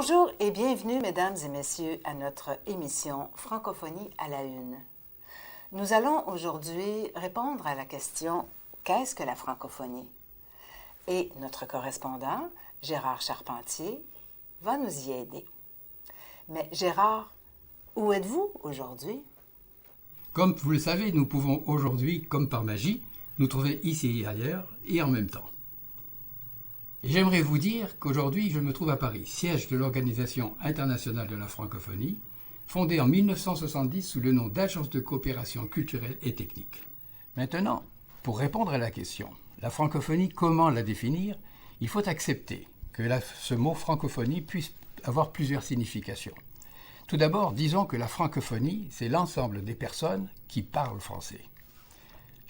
Bonjour et bienvenue, mesdames et messieurs, à notre émission Francophonie à la une. Nous allons aujourd'hui répondre à la question « Qu'est-ce que la francophonie ?» Et notre correspondant, Gérard Charpentier, va nous y aider. Mais Gérard, où êtes-vous aujourd'hui? Comme vous le savez, nous pouvons aujourd'hui, comme par magie, nous trouver ici et ailleurs, et en même temps. Et j'aimerais vous dire qu'aujourd'hui, je me trouve à Paris, siège de l'Organisation internationale de la francophonie, fondée en 1970 sous le nom d'Agence de coopération culturelle et technique. Maintenant, pour répondre à la question, la francophonie, comment la définir? Il faut accepter que ce mot francophonie puisse avoir plusieurs significations. Tout d'abord, disons que la francophonie, c'est l'ensemble des personnes qui parlent français.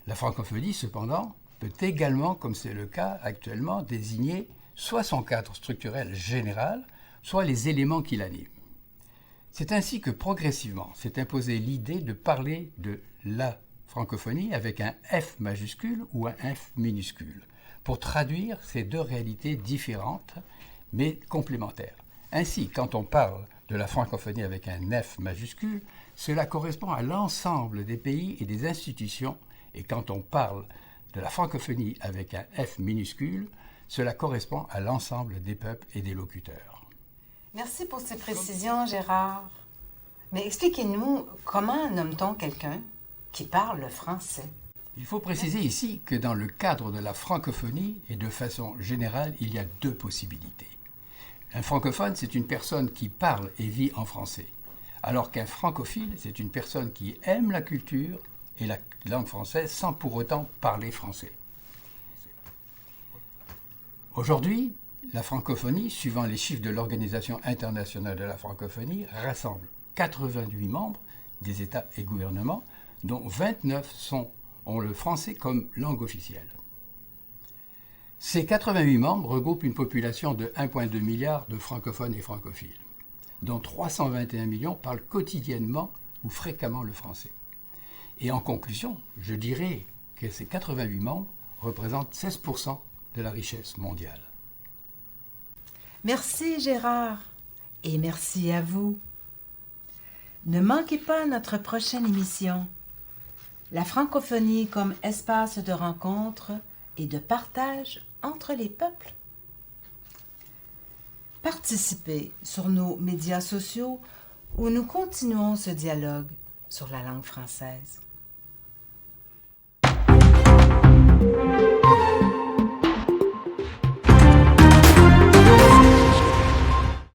La francophonie, cependant, peut également, comme c'est le cas actuellement, désigner soit son cadre structurel général, soit les éléments qui l'animent. C'est ainsi que progressivement s'est imposée l'idée de parler de la francophonie avec un F majuscule ou un F minuscule, pour traduire ces deux réalités différentes, mais complémentaires. Ainsi, quand on parle de la francophonie avec un F majuscule, cela correspond à l'ensemble des pays et des institutions, et quand on parle de la francophonie avec un F minuscule, cela correspond à l'ensemble des peuples et des locuteurs. Merci pour ces précisions, Gérard. Mais expliquez-nous, comment nomme-t-on quelqu'un qui parle le français? Il faut préciser ici que dans le cadre de la francophonie, et de façon générale, il y a deux possibilités. Un francophone, c'est une personne qui parle et vit en français, alors qu'un francophile, c'est une personne qui aime la culture et la langue française sans pour autant parler français. Aujourd'hui, la francophonie, suivant les chiffres de l'Organisation internationale de la francophonie, rassemble 88 membres des États et gouvernements, dont 29 ont le français comme langue officielle. Ces 88 membres regroupent une population de 1,2 milliard de francophones et francophiles, dont 321 millions parlent quotidiennement ou fréquemment le français. Et en conclusion, je dirais que ces 88 membres représentent 16% de la richesse mondiale. Merci, Gérard, et merci à vous. Ne manquez pas notre prochaine émission. La francophonie comme espace de rencontre et de partage entre les peuples. Participez sur nos médias sociaux où nous continuons ce dialogue sur la langue française.